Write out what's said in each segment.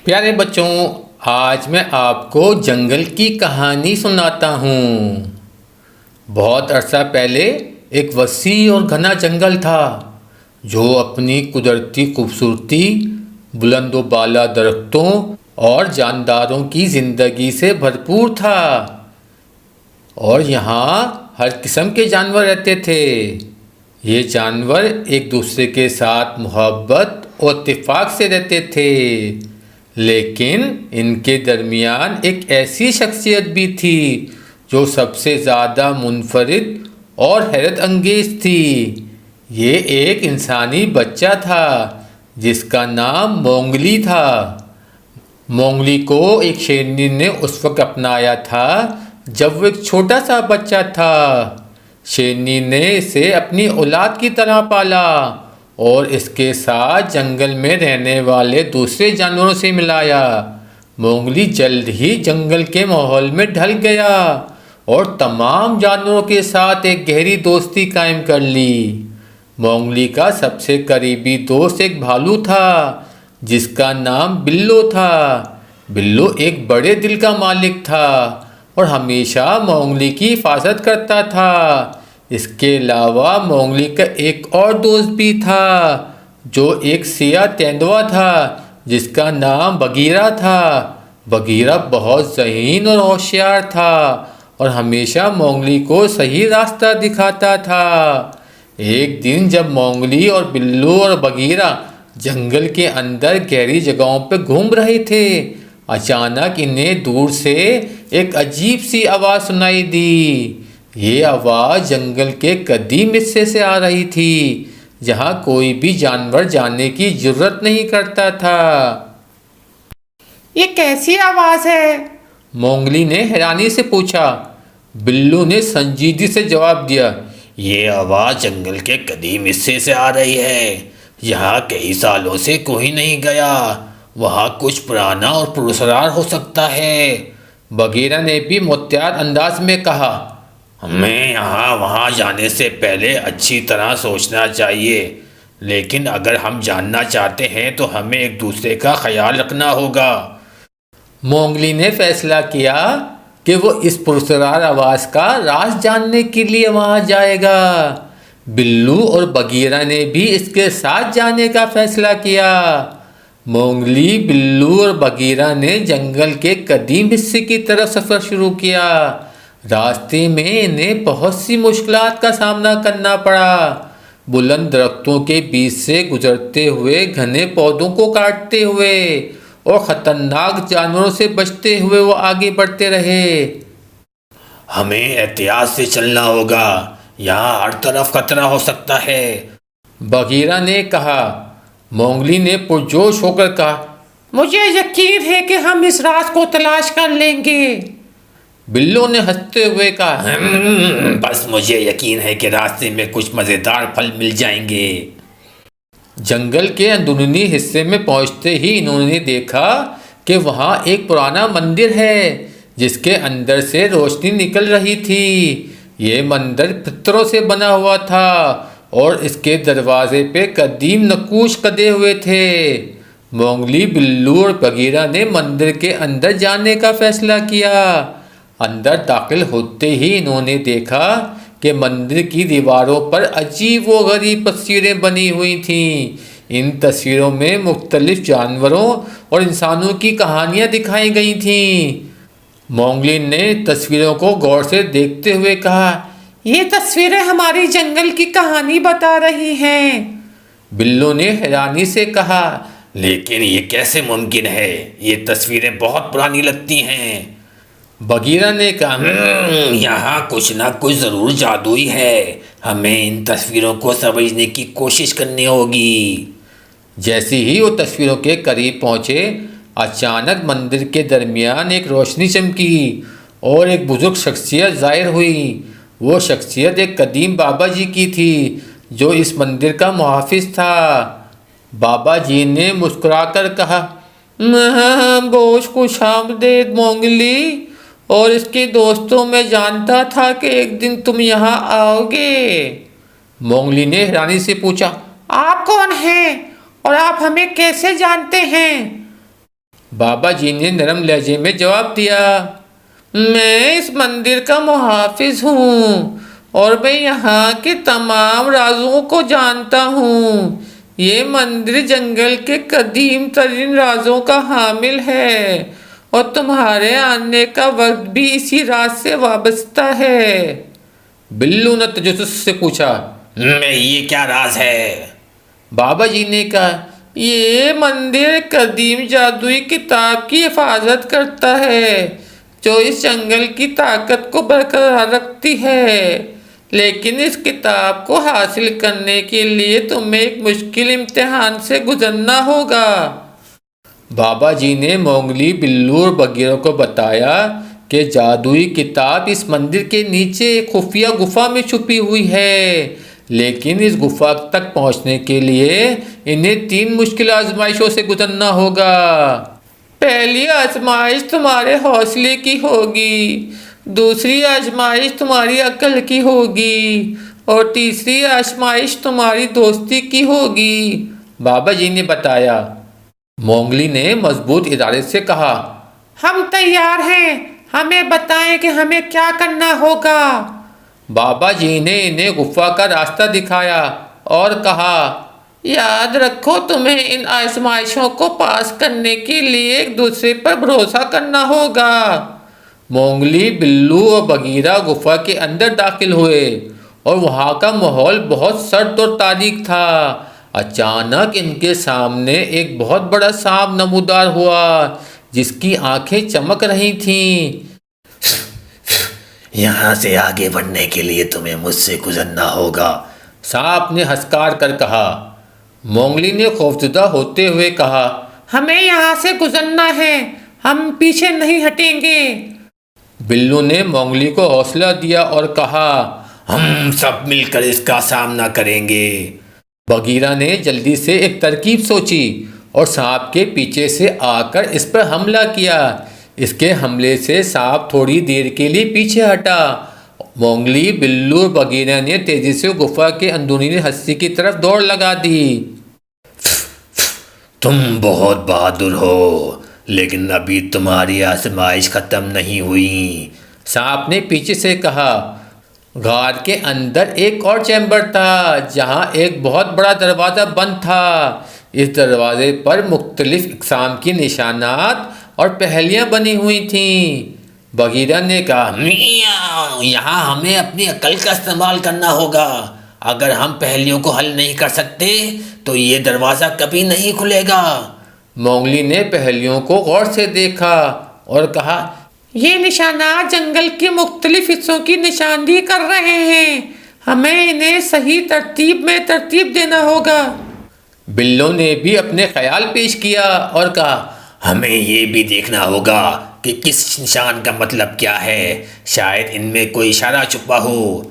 پیارے بچوں، آج میں آپ کو جنگل کی کہانی سناتا ہوں۔ بہت عرصہ پہلے ایک وسیع اور گھنا جنگل تھا جو اپنی قدرتی خوبصورتی، بلند و بالا درختوں اور جانداروں کی زندگی سے بھرپور تھا، اور یہاں ہر قسم کے جانور رہتے تھے۔ یہ جانور ایک دوسرے کے ساتھ محبت اور اتفاق سے رہتے تھے، لیکن ان کے درمیان ایک ایسی شخصیت بھی تھی جو سب سے زیادہ منفرد اور حیرت انگیز تھی۔ یہ ایک انسانی بچہ تھا جس کا نام مونگلی تھا۔ مونگلی کو ایک شیرنی نے اس وقت اپنایا تھا جب وہ ایک چھوٹا سا بچہ تھا۔ شیرنی نے اسے اپنی اولاد کی طرح پالا اور اس کے ساتھ جنگل میں رہنے والے دوسرے جانوروں سے ملایا۔ مونگلی جلد ہی جنگل کے ماحول میں ڈھل گیا اور تمام جانوروں کے ساتھ ایک گہری دوستی قائم کر لی۔ مونگلی کا سب سے قریبی دوست ایک بھالو تھا جس کا نام بلو تھا۔ بلو ایک بڑے دل کا مالک تھا اور ہمیشہ مونگلی کی حفاظت کرتا تھا۔ اس کے علاوہ مونگلی کا ایک اور دوست بھی تھا جو ایک سیاہ تیندوا تھا جس کا نام بگیرا تھا۔ بگیرا بہت ذہین اور ہوشیار تھا اور ہمیشہ مونگلی کو صحیح راستہ دکھاتا تھا۔ ایک دن جب مونگلی اور بلو اور بگیرا جنگل کے اندر گہری جگہوں پہ گھوم رہے تھے، اچانک انہیں دور سے ایک عجیب سی آواز سنائی دی۔ یہ آواز جنگل کے قدیم حصے سے آ رہی تھی جہاں کوئی بھی جانور جانے کی جرت نہیں کرتا تھا۔ یہ کیسی آواز ہے؟ مونگلی نے حیرانی سے پوچھا۔ بلو نے سنجیدگی سے جواب دیا، یہ آواز جنگل کے قدیم حصے سے آ رہی ہے۔ یہاں کئی سالوں سے کوئی نہیں گیا، وہاں کچھ پرانا اور پراسرار ہو سکتا ہے۔ بگیرا نے بھی محتاط انداز میں کہا، ہمیں یہاں وہاں جانے سے پہلے اچھی طرح سوچنا چاہیے، لیکن اگر ہم جاننا چاہتے ہیں تو ہمیں ایک دوسرے کا خیال رکھنا ہوگا۔ مونگلی نے فیصلہ کیا کہ وہ اس پراسرار آواز کا راز جاننے کے لیے وہاں جائے گا۔ بلو اور بگیرا نے بھی اس کے ساتھ جانے کا فیصلہ کیا۔ مونگلی، بلو اور بگیرا نے جنگل کے قدیم حصے کی طرف سفر شروع کیا۔ راستے میں انہیں بہت سی مشکلات کا سامنا کرنا پڑا۔ بلند درختوں کے بیچ سے گزرتے ہوئے، گھنے پودوں کو کاٹتے ہوئے اور خطرناک جانوروں سے بچتے ہوئے وہ آگے بڑھتے رہے۔ ہمیں احتیاط سے چلنا ہوگا، یہاں ہر طرف خطرہ ہو سکتا ہے، بگیرا نے کہا۔ مونگلی نے پرجوش ہو کر کہا، مجھے یقین ہے کہ ہم اس راز کو تلاش کر لیں گے۔ بلو نے ہنستے ہوئے کہا، بس مجھے یقین ہے کہ راستے میں کچھ مزیدار پھل مل جائیں گے۔ جنگل کے اندرونی حصے میں پہنچتے ہی انہوں نے دیکھا کہ وہاں ایک پرانا مندر ہے جس کے اندر سے روشنی نکل رہی تھی۔ یہ مندر پتھروں سے بنا ہوا تھا اور اس کے دروازے پہ قدیم نقوش کدے ہوئے تھے۔ مونگلی، بلو اور بگیرا نے مندر کے اندر جانے کا فیصلہ کیا۔ اندر داخل ہوتے ہی انہوں نے دیکھا کہ مندر کی دیواروں پر عجیب و غریب تصویریں بنی ہوئی تھیں۔ ان تصویروں میں مختلف جانوروں اور انسانوں کی کہانیاں دکھائی گئی تھیں۔ مونگلی نے تصویروں کو غور سے دیکھتے ہوئے کہا، یہ تصویریں ہماری جنگل کی کہانی بتا رہی ہیں۔ بلو نے حیرانی سے کہا، لیکن یہ کیسے ممکن ہے؟ یہ تصویریں بہت پرانی لگتی ہیں۔ بگیرا نے کہا، یہاں کچھ نہ کچھ ضرور جادوئی ہے، ہمیں ان تصویروں کو سمجھنے کی کوشش کرنی ہوگی۔ جیسے ہی وہ تصویروں کے قریب پہنچے، اچانک مندر کے درمیان ایک روشنی چمکی اور ایک بزرگ شخصیت ظاہر ہوئی۔ وہ شخصیت ایک قدیم بابا جی کی تھی جو اس مندر کا محافظ تھا۔ بابا جی نے مسکرا کر کہا، بہت خوش آمدید مونگلی اور اس کے دوستوں، میں جانتا تھا کہ ایک دن تم یہاں آؤ گے۔ مونگلی نے حیرانی سے پوچھا، آپ کون ہیں اور آپ ہمیں کیسے جانتے ہیں؟ بابا جی نے نرم لہجے میں جواب دیا، میں اس مندر کا محافظ ہوں اور میں یہاں کے تمام رازوں کو جانتا ہوں۔ یہ مندر جنگل کے قدیم ترین رازوں کا حامل ہے اور تمہارے آنے کا وقت بھی اسی راز سے وابستہ ہے۔ بلو نے تجسس سے پوچھا، میں یہ کیا راز ہے؟ بابا جی نے کہا، یہ مندر قدیم جادوئی کتاب کی حفاظت کرتا ہے جو اس جنگل کی طاقت کو برقرار رکھتی ہے، لیکن اس کتاب کو حاصل کرنے کے لیے تمہیں ایک مشکل امتحان سے گزرنا ہوگا۔ بابا جی نے مونگلی، بلو اور بگیرا کو بتایا کہ جادوئی کتاب اس مندر کے نیچے ایک خفیہ گفا میں چھپی ہوئی ہے، لیکن اس گفا تک پہنچنے کے لیے انہیں 3 مشکل آزمائشوں سے گزرنا ہوگا۔ پہلی آزمائش تمہارے حوصلے کی ہوگی، دوسری آزمائش تمہاری عقل کی ہوگی اور تیسری آزمائش تمہاری دوستی کی ہوگی۔ بابا جی نے بتایا۔ مونگلی نے مضبوط ارادے سے کہا، ہم تیار ہیں، ہمیں بتائیں کہ ہمیں کیا کرنا ہوگا۔ بابا جی نے انہیں گفا کا راستہ دکھایا اور کہا، یاد رکھو تمہیں ان آزمائشوں کو پاس کرنے کے لیے ایک دوسرے پر بھروسہ کرنا ہوگا۔ مونگلی، بلو اور بگیرا گفا کے اندر داخل ہوئے اور وہاں کا ماحول بہت سرد اور تاریک تھا۔ اچانک ان کے سامنے ایک بہت بڑا سانپ نمودار ہوا جس کی آنکھیں چمک رہی تھیں۔ یہاں سے آگے بڑھنے کے لیے تمہیں مجھ سے گزرنا ہوگا، سانپ نے ہنسکار کر کہا۔ مونگلی نے خوفزدہ ہوتے ہوئے کہا، ہمیں یہاں سے گزرنا ہے، ہم پیچھے نہیں ہٹیں گے۔ بلو نے مونگلی کو حوصلہ دیا اور کہا، ہم سب مل کر اس کا سامنا کریں گے۔ بگیرا نے جلدی سے ایک ترکیب سوچی اور سانپ کے پیچھے سے آ کر اس پر حملہ کیا۔ اس کے حملے سے سانپ تھوڑی دیر کے لیے پیچھے ہٹا۔ مونگلی، بلو اور بگیرا نے تیزی سے گفا کے اندرونی حصے کی طرف دوڑ لگا دی۔ تم بہت بہادر ہو، لیکن ابھی تمہاری آزمائش ختم نہیں ہوئی، سانپ نے پیچھے سے کہا۔ غار کے اندر ایک اور چیمبر تھا جہاں ایک بہت بڑا دروازہ بند تھا۔ اس دروازے پر مختلف اقسام کی نشانات اور پہلیاں بنی ہوئی تھیں۔ بگیرا نے کہا، یہاں ہمیں اپنی عقل کا استعمال کرنا ہوگا۔ اگر ہم پہلیوں کو حل نہیں کر سکتے تو یہ دروازہ کبھی نہیں کھلے گا۔ مونگلی نے پہلیوں کو غور سے دیکھا اور کہا، یہ نشانات جنگل کے مختلف حصوں کی نشاندہی کر رہے ہیں، ہمیں انہیں صحیح ترتیب میں ترتیب دینا ہوگا۔ بلو نے بھی اپنے خیال پیش کیا اور کہا، ہمیں یہ بھی دیکھنا ہوگا کہ کس نشان کا مطلب کیا ہے، شاید ان میں کوئی اشارہ چھپا ہو۔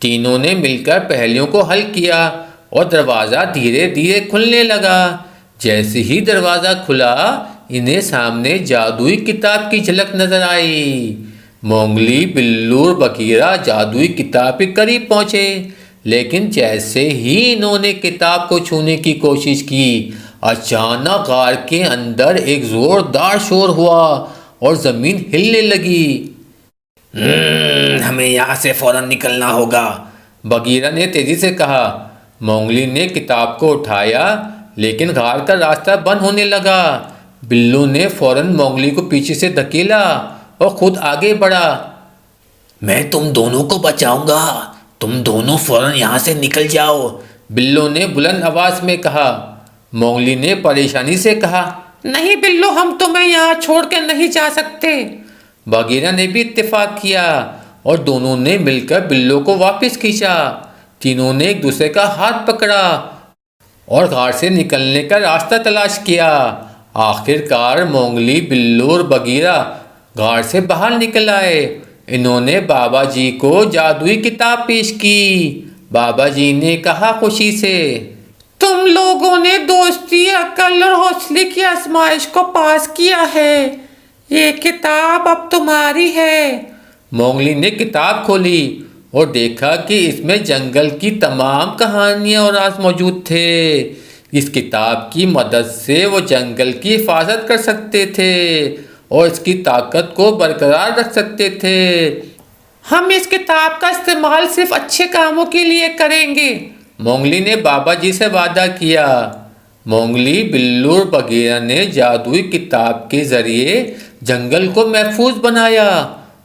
تینوں نے مل کر پہلیوں کو حل کیا اور دروازہ دھیرے دھیرے کھلنے لگا۔ جیسے ہی دروازہ کھلا، انہیں سامنے جادوئی کتاب کی جھلک نظر آئی۔ مونگلی، بلو اور بگیرا جادوئی کتاب کے قریب پہنچے، لیکن جیسے ہی انہوں نے کتاب کو چھونے کی کوشش کی، اچانک غار کے اندر ایک زوردار شور ہوا اور زمین ہلنے لگی۔ ہمیں یہاں سے فوراً نکلنا ہوگا، بگیرا نے تیزی سے کہا۔ مونگلی نے کتاب کو اٹھایا، لیکن غار کا راستہ بند ہونے لگا۔ بلو نے فوراً مونگلی کو پیچھے سے دھکیلا اور خود آگے بڑھا۔ میں تم دونوں کو بچاؤں گا، تم دونوں فوراً یہاں سے نکل جاؤ، بلو نے بلند آواز میں کہا۔ مونگلی نے پریشانی سے کہا، نہیں بلو، ہم تمہیں یہاں چھوڑ کے نہیں جا سکتے۔ بگیرا نے بھی اتفاق کیا اور دونوں نے مل کر بلو کو واپس کھینچا۔ تینوں نے ایک دوسرے کا ہاتھ پکڑا اور غار سے نکلنے کا راستہ تلاش کیا۔ آخر کار مونگلی، بلو اور بگیرا غار سے باہر نکل آئے۔ انہوں نے بابا جی کو جادوئی کتاب پیش کی۔ بابا جی نے کہا خوشی سے، تم لوگوں نے دوستی، عقل اور حوصلے کی آزمائش کو پاس کیا ہے، یہ کتاب اب تمہاری ہے۔ مونگلی نے کتاب کھولی اور دیکھا کہ اس میں جنگل کی تمام کہانیاں اور راز موجود تھے۔ اس کتاب کی مدد سے وہ جنگل کی حفاظت کر سکتے تھے اور اس کی طاقت کو برقرار رکھ سکتے تھے۔ ہم اس کتاب کا استعمال صرف اچھے کاموں کے لیے کریں گے، مونگلی نے بابا جی سے وعدہ کیا۔ مونگلی، بلو اور بگھیرا نے جادوئی کتاب کے ذریعے جنگل کو محفوظ بنایا،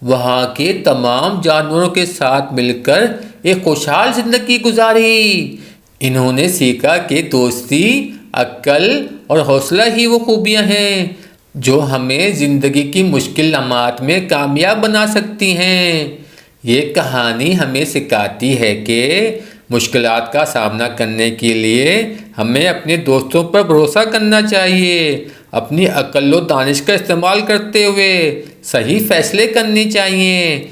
وہاں کے تمام جانوروں کے ساتھ مل کر ایک خوشحال زندگی گزاری۔ انہوں نے سیکھا کہ دوستی، عقل اور حوصلہ ہی وہ خوبیاں ہیں جو ہمیں زندگی کی مشکل لمحات میں کامیاب بنا سکتی ہیں۔ یہ کہانی ہمیں سکھاتی ہے کہ مشکلات کا سامنا کرنے کے لیے ہمیں اپنے دوستوں پر بھروسہ کرنا چاہیے، اپنی عقل و دانش کا استعمال کرتے ہوئے صحیح فیصلے کرنے چاہیے